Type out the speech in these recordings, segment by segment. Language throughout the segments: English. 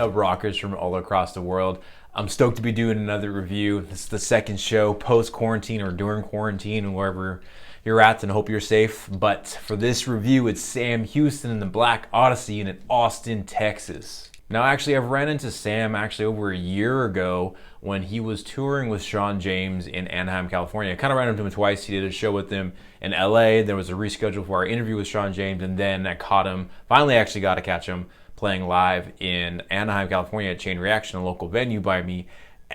up, rockers from all across the world? I'm stoked to be doing another review. This is the second show post-quarantine or during quarantine, wherever you're at, and I hope you're safe. But for this review, it's Sam Houston and the Black Odyssey in Austin, Texas. Now, actually, I've ran into Sam over a year ago when he was touring with Sean James in Anaheim, California. I kind of ran into him twice. He did a show with him in LA. There was a reschedule for our interview with Sean James, and then I caught him, finally actually got to catch him playing live in Anaheim, California at Chain Reaction, a local venue by me.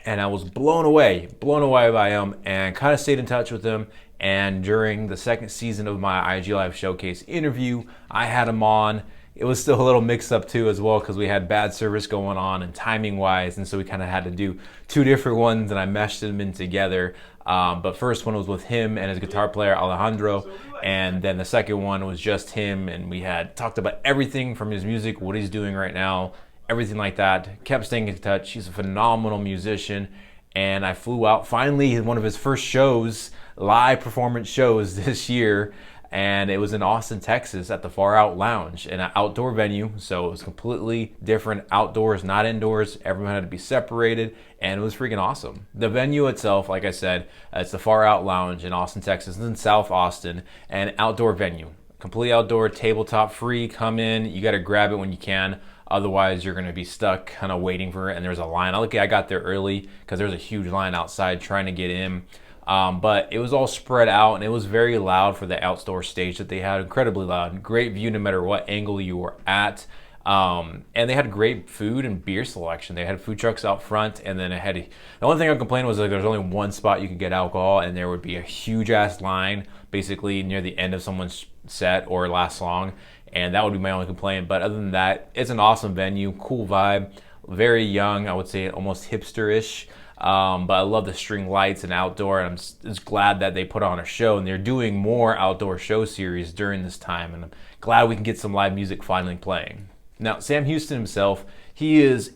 And I was blown away by him, and kind of stayed in touch with him. And during the second season of my IG Live Showcase interview, I had him on. It was still a little mixed up too as well because we had bad service going on and timing wise, and so we kind of had to do two different ones, and I meshed them in together. But first one was with him and his guitar player Alejandro, and then the second one was just him, and we had talked about everything from his music, what he's doing right now, everything like that. Kept staying in touch. He's a phenomenal musician, and I flew out finally one of his first shows, live performance shows this year. And it was in Austin, Texas at the Far Out Lounge, in an outdoor venue. So it was completely different, outdoors, not indoors. Everyone had to be separated, and it was freaking awesome. The venue itself, like I said, it's the Far Out Lounge in Austin, Texas. It's in South Austin, an outdoor venue. Completely outdoor, tabletop free. Come in, you got to grab it when you can. Otherwise, you're going to be stuck kind of waiting for it. And there's a line. I got there early because there was a huge line outside trying to get in. But it was all spread out, and it was very loud for the outdoor stage that they had. Incredibly loud. Great view no matter what angle you were at. And they had great food and beer selection. They had food trucks out front, and then the only thing I complained was there's only one spot you could get alcohol, and there would be a huge ass line basically near the end of someone's set or last song, and that would be my only complaint. But other than that, it's an awesome venue, cool vibe, very young, I would say almost hipster-ish. But I love the string lights and outdoor, and I'm just glad that they put on a show, and they're doing more outdoor show series during this time, and I'm glad we can get some live music finally playing. Now, Sam Houston himself, he is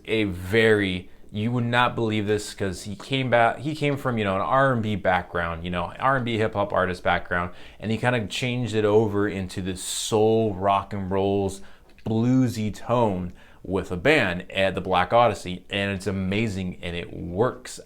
you would not believe this because he came from, an R&B background, R&B hip hop artist background, and he kind of changed it over into this soul, rock and rolls, bluesy tone with a band at the Black Odyssey, and it's amazing, and it works.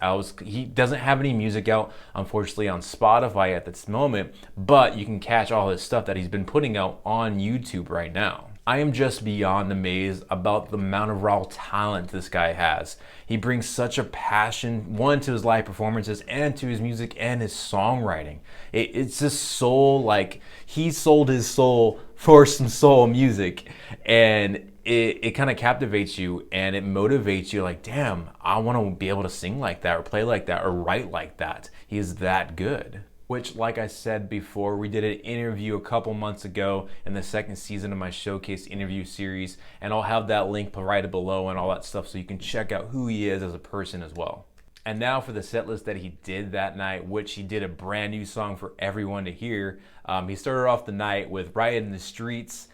He doesn't have any music out, unfortunately, on Spotify at this moment, but you can catch all his stuff that he's been putting out on YouTube right now. I am just beyond amazed about the amount of raw talent this guy has. He brings such a passion, one, to his live performances and to his music and his songwriting. It's just soul, like he sold his soul for some soul music, and it kind of captivates you and it motivates you, like, damn, I want to be able to sing like that or play like that or write like that. He's that good. Which, like I said before, we did an interview a couple months ago in the second season of my Showcase interview series, and I'll have that link provided below and all that stuff so you can check out who he is as a person as well. And now for the set list that he did that night, which he did a brand new song for everyone to hear. He started off the night with Riot In the Streets,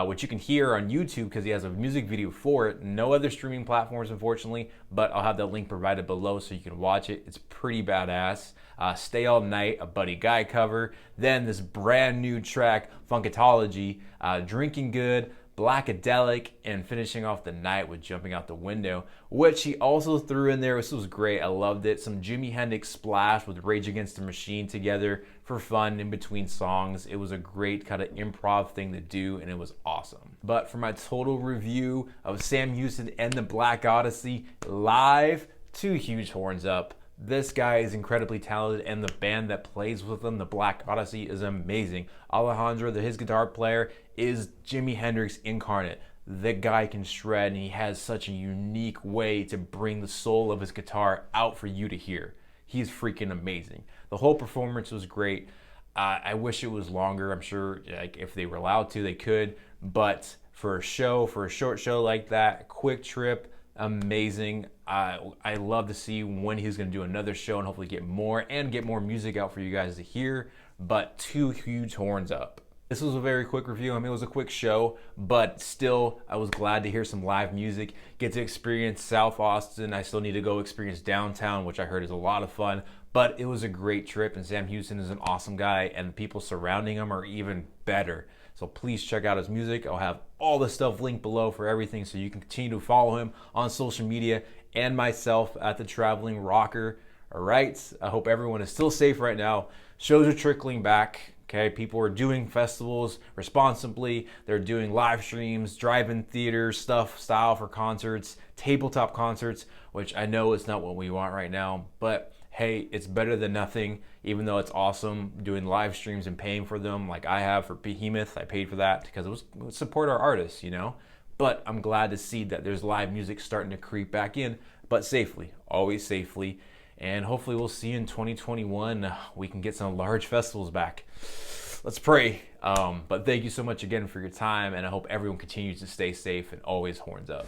which you can hear on YouTube because he has a music video for it. No other streaming platforms, unfortunately, but I'll have that link provided below so you can watch it. It's pretty badass. Stay All Night, a Buddy Guy cover. Then this brand new track, Funkatology, Drinking Good, Blackadelic, and finishing off the night with Jumping Out the Window, which he also threw in there. This was great. I loved it. Some Jimi Hendrix splash with Rage Against the Machine together for fun in between songs. It was a great kind of improv thing to do, and it was awesome. But for my total review of Sam Houston and the Black Odyssey live, two huge horns up. This guy is incredibly talented, and the band that plays with him, the Black Odyssey, is amazing. Alejandro, his guitar player, is Jimi Hendrix incarnate. The guy can shred, and he has such a unique way to bring the soul of his guitar out for you to hear. He's freaking amazing. The whole performance was great. I wish it was longer. I'm sure if they were allowed to, they could. But for a short show like that, quick trip, amazing. I love to see when he's going to do another show and hopefully get more music out for you guys to hear. But two huge horns up. This was a very quick review. It was a quick show, but still, I was glad to hear some live music, get to experience South Austin. I still need to go experience downtown, which I heard is a lot of fun, but it was a great trip, and Sam Houston is an awesome guy, and the people surrounding him are even better. So please check out his music. I'll have all the stuff linked below for everything, so you can continue to follow him on social media and myself at The Traveling Rocker. All right. I hope everyone is still safe right now. Shows are trickling back. Okay, people are doing festivals responsibly. They're doing live streams, drive-in theater stuff, style for concerts, tabletop concerts, which I know is not what we want right now. But hey, it's better than nothing, even though it's awesome doing live streams and paying for them like I have for Behemoth. I paid for that because it was support our artists, you know? But I'm glad to see that there's live music starting to creep back in, but safely, always safely. And hopefully we'll see you in 2021. We can get some large festivals back. Let's pray. But thank you so much again for your time, and I hope everyone continues to stay safe and always horns up.